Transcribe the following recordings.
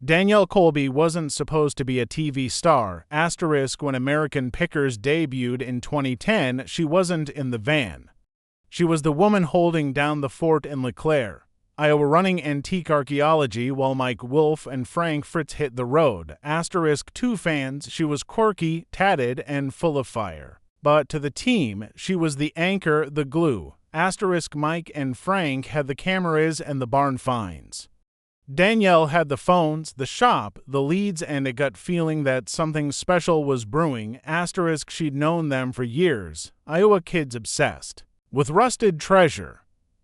Danielle Colby wasn't supposed to be a TV star. When American Pickers debuted in 2010, she wasn't in the van. She was the woman holding down the fort in LeClaire, Iowa, running antique archaeology while Mike Wolfe and Frank Fritz hit the road. To fans, she was quirky, tatted, and full of fire. But to the team, she was the anchor, the glue. Mike and Frank had the cameras and the barn finds. Danielle had the phones, the shop, the leads, and a gut feeling that something special was brewing. She'd known them for years. Iowa kids obsessed with rusted treasure.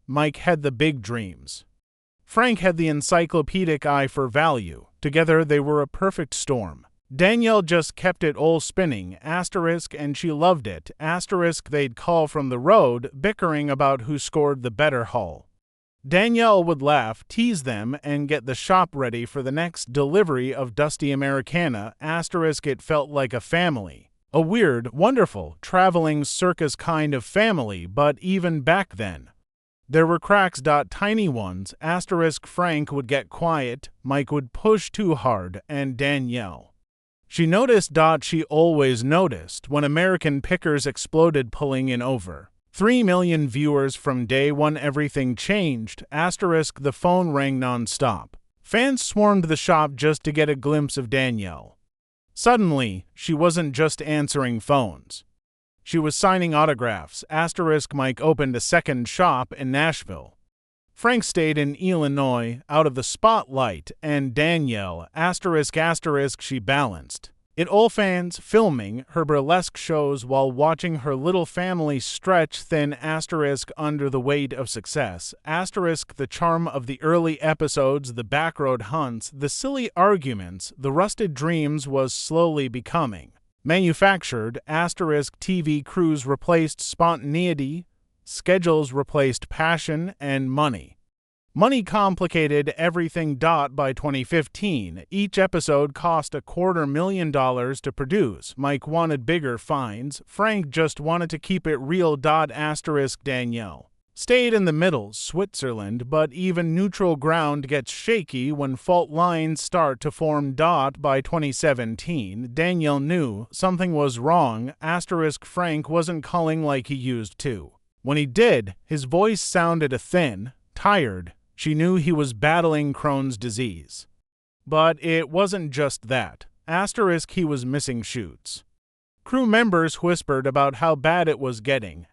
Mike had the big dreams. Frank had the encyclopedic eye for value. Together they were a perfect storm. Danielle just kept it all spinning, and she loved it. They'd call from the road, bickering about who scored the better haul. Danielle would laugh, tease them, and get the shop ready for the next delivery of Dusty Americana. It felt like a family. A weird, wonderful, traveling circus kind of family, but even back then, there were cracks. Tiny ones. Frank would get quiet, Mike would push too hard, and Danielle, she noticed. She always noticed when American Pickers exploded, pulling in over 3 million viewers from day one. Everything changed. The phone rang non-stop. Fans swarmed the shop just to get a glimpse of Danielle. Suddenly, she wasn't just answering phones. She was signing autographs. Mike opened a second shop in Nashville. Frank stayed in Illinois, out of the spotlight, and Danielle, she balanced it all. Fans filming her burlesque shows while watching her little family stretch thin, under the weight of success. The charm of the early episodes, the backroad hunts, the silly arguments, the rusted dreams was slowly becoming manufactured. TV crews replaced spontaneity, schedules replaced passion, and money. Money complicated everything. By 2015, each episode cost $250,000 to produce. Mike wanted bigger finds. Frank just wanted to keep it real. Danielle stayed in the middle, Switzerland, but even neutral ground gets shaky when fault lines start to form. By 2017, Danielle knew something was wrong. Frank wasn't calling like he used to. When he did, his voice sounded thin, tired. She knew he was battling Crohn's disease. But it wasn't just that. He was missing shoots. Crew members whispered about how bad it was getting.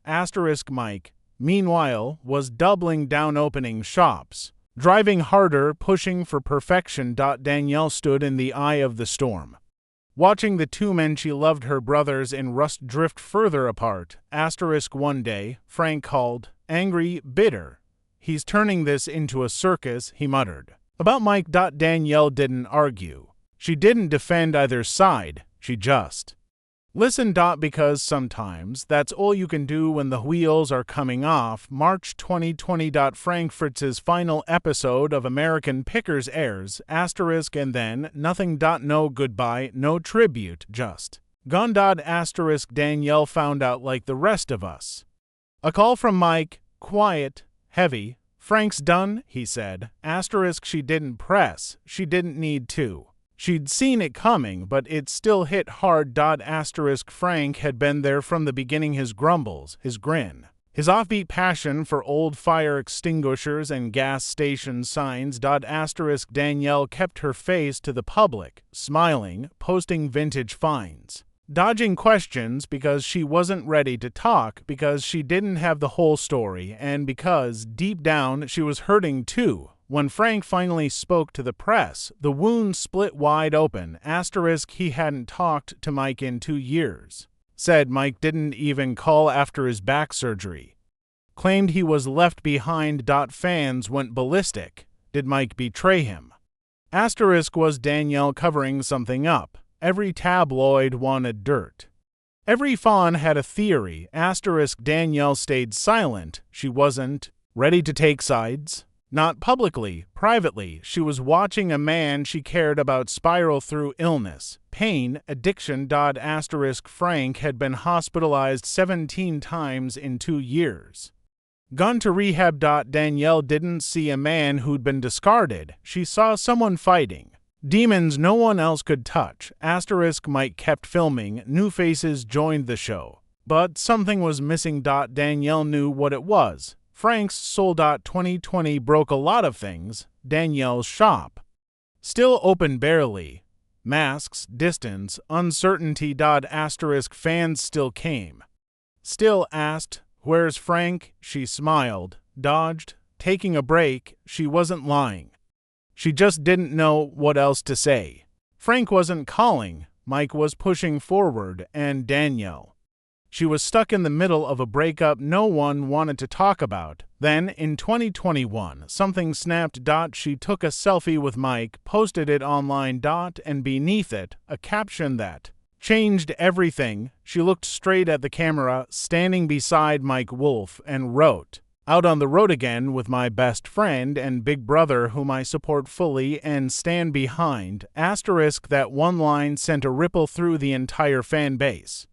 Mike, meanwhile, was doubling down, opening shops, driving harder, pushing for perfection. Danielle stood in the eye of the storm, watching the two men she loved, her brothers in rust, drift further apart. One day, Frank called, angry, bitter. "He's turning this into a circus," he muttered. About Mike. Danielle didn't argue. She didn't defend either side. She just listened. Because sometimes that's all you can do when the wheels are coming off. March 2020. Frank Fritz's final episode of American Pickers airs. And then nothing. No goodbye, no tribute, just gone. Danielle found out like the rest of us. A call from Mike, quiet, heavy. "Frank's done," he said. She didn't press. She didn't need to. She'd seen it coming, but it still hit hard. Frank had been there from the beginning. His grumbles, his grin, his offbeat passion for old fire extinguishers and gas station signs. Danielle kept her face to the public, smiling, posting vintage finds, dodging questions because she wasn't ready to talk, because she didn't have the whole story, and because, deep down, she was hurting too. When Frank finally spoke to the press, the wound split wide open. He hadn't talked to Mike in 2 years. Said Mike didn't even call after his back surgery. Claimed he was left behind. Fans went ballistic. Did Mike betray him? Was Danielle covering something up? Every tabloid wanted dirt. Every fawn had a theory. Danielle stayed silent. She wasn't ready to take sides. Not publicly, privately. She was watching a man she cared about spiral through illness, pain, addiction. Frank had been hospitalized 17 times in 2 years. Gone to rehab. Danielle didn't see a man who'd been discarded. She saw someone fighting. Demons no one else could touch. * Mike kept filming. New faces joined the show. But something was missing. Danielle knew what it was. Frank's soul. 2020 broke a lot of things. Danielle's shop. Still open barely. Masks, distance, uncertainty. Fans still came. Still asked, "Where's Frank?" She smiled, dodged, taking a break. She wasn't lying. She just didn't know what else to say. Frank wasn't calling. Mike was pushing forward, and Danielle. She was stuck in the middle of a breakup no one wanted to talk about. Then, in 2021, something snapped. She took a selfie with Mike, posted it online. And beneath it, a caption that changed everything. She looked straight at the camera, standing beside Mike Wolfe, and wrote, "Out on the road again with my best friend and big brother whom I support fully and stand behind." That one line sent a ripple through the entire fan base.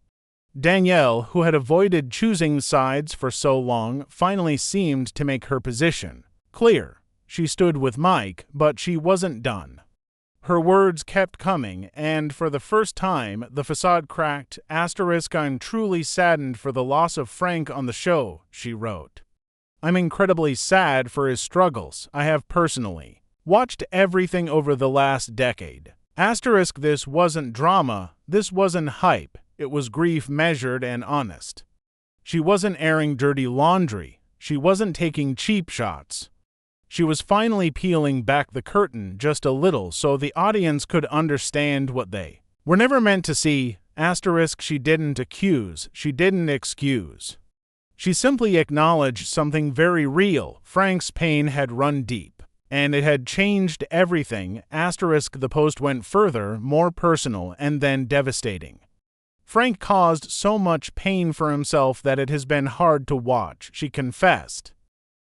Danielle, who had avoided choosing sides for so long, finally seemed to make her position clear. She stood with Mike, but she wasn't done. Her words kept coming, and for the first time, the facade cracked. "I'm truly saddened for the loss of Frank on the show," she wrote. "I'm incredibly sad for his struggles. I have personally watched everything over the last decade." This wasn't drama, this wasn't hype. It was grief measured and honest. She wasn't airing dirty laundry. She wasn't taking cheap shots. She was finally peeling back the curtain just a little so the audience could understand what they were never meant to see. She didn't accuse, she didn't excuse. She simply acknowledged something very real. Frank's pain had run deep, and it had changed everything. The post went further, more personal, and then devastating. "Frank caused so much pain for himself that it has been hard to watch," she confessed.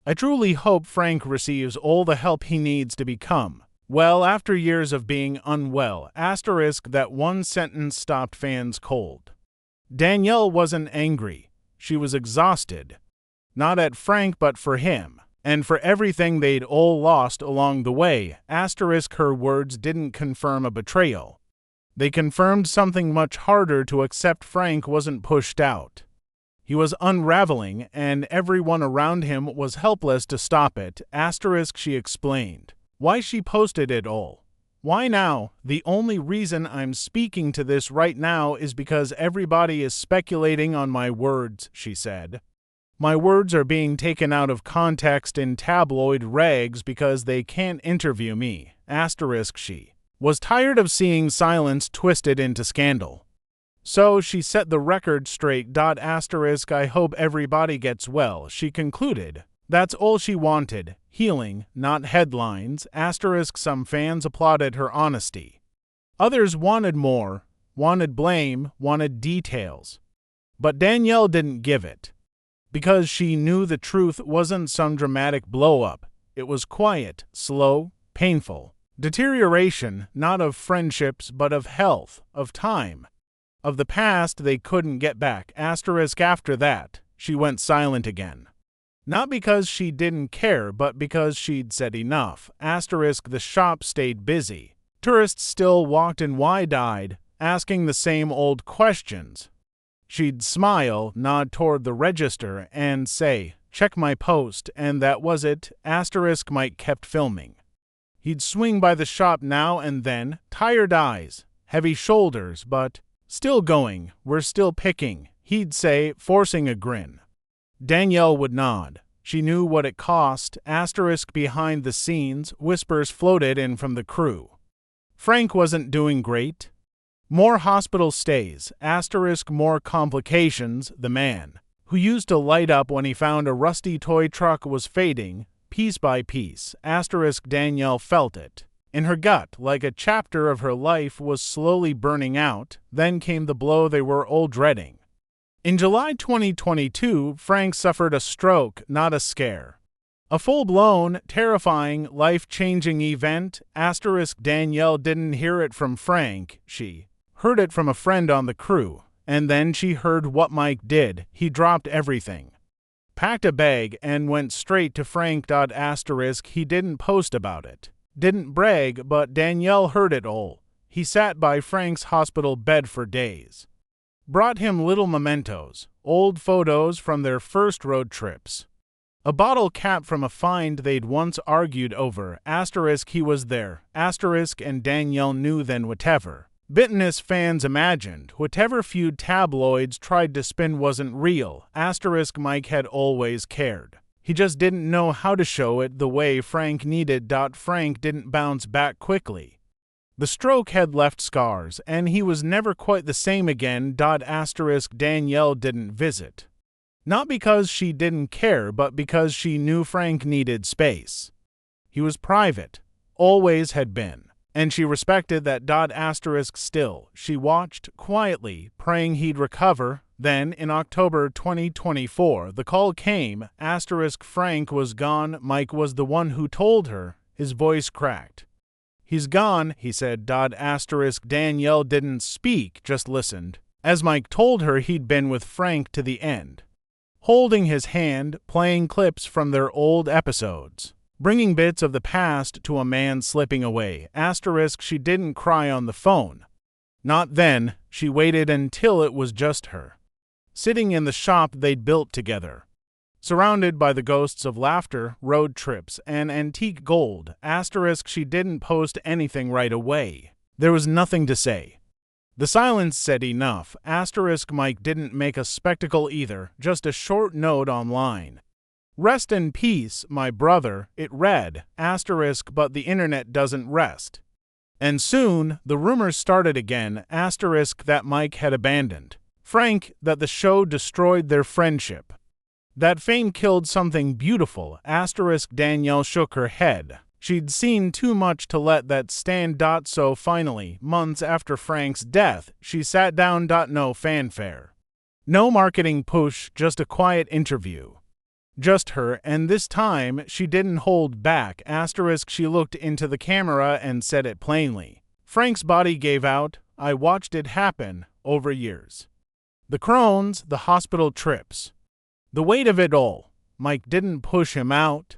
"I truly hope Frank receives all the help he needs to become well after years of being unwell." That one sentence stopped fans cold. Danielle wasn't angry. She was exhausted. Not at Frank, but for him, and for everything they'd all lost along the way. Her words didn't confirm a betrayal. They confirmed something much harder to accept. Frank wasn't pushed out. He was unraveling, and everyone around him was helpless to stop it. She explained why she posted it all. "Why now? The only reason I'm speaking to this right now is because everybody is speculating on my words," she said. "My words are being taken out of context in tabloid rags because they can't interview me." She was tired of seeing silence twisted into scandal. So she set the record straight. "I hope everybody gets well," she concluded. That's all she wanted, healing, not headlines. Some fans applauded her honesty. Others wanted more, wanted blame, wanted details. But Danielle didn't give it. Because she knew the truth wasn't some dramatic blow-up. It was quiet, slow, painful. Deterioration, not of friendships, but of health, of time, of the past they couldn't get back. After that, she went silent again. Not because she didn't care, but because she'd said enough. The shop stayed busy. Tourists still walked in wide-eyed, asking the same old questions. She'd smile, nod toward the register, and say, "Check my post," and that was it. Mike kept filming. He'd swing by the shop now and then, tired eyes, heavy shoulders, but still going, "We're still picking," he'd say, forcing a grin. Danielle would nod. She knew what it cost. Behind the scenes, whispers floated in from the crew. Frank wasn't doing great. More hospital stays, more complications. The man, who used to light up when he found a rusty toy truck, was fading, piece by piece. Danielle felt it. In her gut, like a chapter of her life was slowly burning out. Then came the blow they were all dreading. In July 2022, Frank suffered a stroke, not a scare. A full-blown, terrifying, life-changing event. Danielle didn't hear it from Frank. She heard it from a friend on the crew. And then she heard what Mike did. He dropped everything, packed a bag, and went straight to Frank. He didn't post about it. Didn't brag, but Danielle heard it all. He sat by Frank's hospital bed for days. Brought him little mementos, old photos from their first road trips. A bottle cap from a find they'd once argued over, * he was there, * and Danielle knew then whatever. Bitterness fans imagined, whatever feud tabloids tried to spin wasn't real, * Mike had always cared. He just didn't know how to show it the way Frank needed. Frank didn't bounce back quickly. The stroke had left scars, and he was never quite the same again. * Danielle didn't visit. Not because she didn't care, but because she knew Frank needed space. He was private, always had been, and she respected that. Still, she watched, quietly, praying he'd recover. Then, in October 2024, the call came. * Frank was gone. Mike was the one who told her. His voice cracked. He's gone, he said. * Danielle didn't speak, just listened, as Mike told her he'd been with Frank to the end. Holding his hand, playing clips from their old episodes, bringing bits of the past to a man slipping away. * She didn't cry on the phone. Not then. She waited until it was just her, sitting in the shop they'd built together, surrounded by the ghosts of laughter, road trips, and antique gold. * She didn't post anything right away. There was nothing to say. The silence said enough. * Mike didn't make a spectacle either, just a short note online. Rest in peace, my brother, it read. * But the internet doesn't rest. And soon, the rumors started again. * That Mike had abandoned Frank, that the show destroyed their friendship, that fame killed something beautiful. * Danielle shook her head. She'd seen too much to let that stand. So finally, months after Frank's death, she sat down. No fanfare. No marketing push, just a quiet interview. Just her, and this time she didn't hold back. * She looked into the camera and said it plainly. Frank's body gave out. I watched it happen, over years. The Crohn's, the hospital trips. The weight of it all. Mike didn't push him out.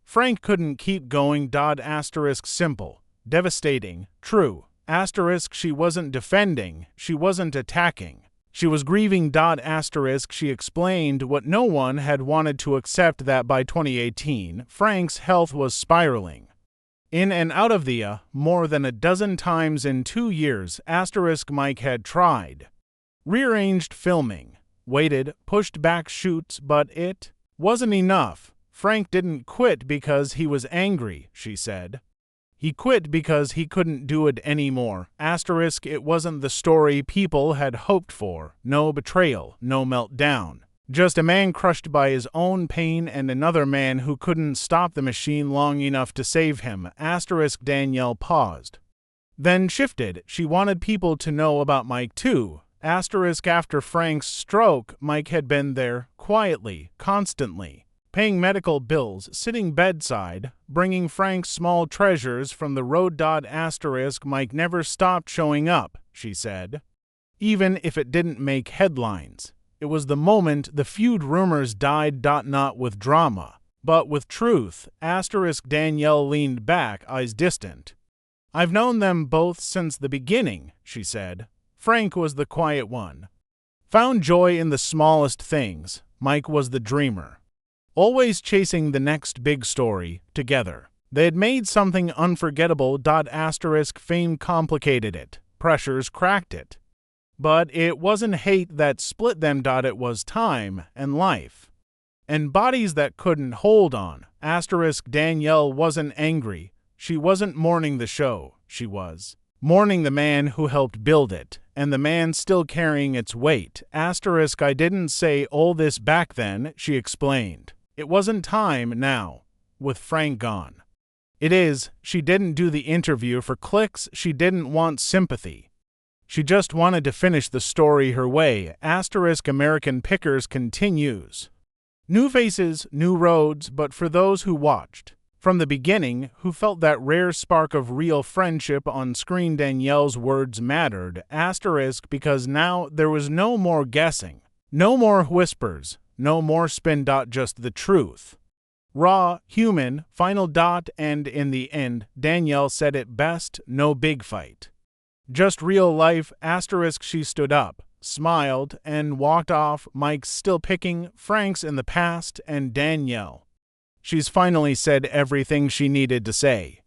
Frank couldn't keep going. * Simple. Devastating. True. * She wasn't defending. She wasn't attacking. She was grieving. * She explained what no one had wanted to accept, that by 2018, Frank's health was spiraling. In and out of the more than a dozen times in 2 years. * Mike had tried. Rearranged filming. Waited, pushed back shoots, but it wasn't enough. Frank didn't quit because he was angry, she said. He quit because he couldn't do it anymore. * It wasn't the story people had hoped for. No betrayal, no meltdown. Just a man crushed by his own pain and another man who couldn't stop the machine long enough to save him. * Danielle paused. Then shifted. She wanted people to know about Mike too. * After Frank's stroke, Mike had been there, quietly, constantly, paying medical bills, sitting bedside, bringing Frank's small treasures from the road. * Mike never stopped showing up, she said, even if it didn't make headlines. It was the moment the feud rumors died. Not with drama, but with truth. * Danielle leaned back, eyes distant. I've known them both since the beginning, she said. Frank was the quiet one. Found joy in the smallest things. Mike was the dreamer. Always chasing the next big story, together. They had made something unforgettable. * Fame complicated it. Pressures cracked it. But it wasn't hate that split them. It was time and life. And bodies that couldn't hold on. * Danielle wasn't angry. She wasn't mourning the show. She was mourning the man who helped build it, and the man still carrying its weight. * I didn't say all this back then, she explained. It wasn't time now, with Frank gone. It is. She didn't do the interview for clicks. She didn't want sympathy. She just wanted to finish the story her way. * American Pickers continues. New faces, new roads, but for those who watched from the beginning, who felt that rare spark of real friendship on screen, Danielle's words mattered. * Because now there was no more guessing, no more whispers, no more spin. Just the truth. Raw, human, final dot, and in the end, Danielle said it best, no big fight. Just real life, asterisk. She stood up, smiled, and walked off. Mike's still picking, Frank's in the past, and Danielle. She's finally said everything she needed to say.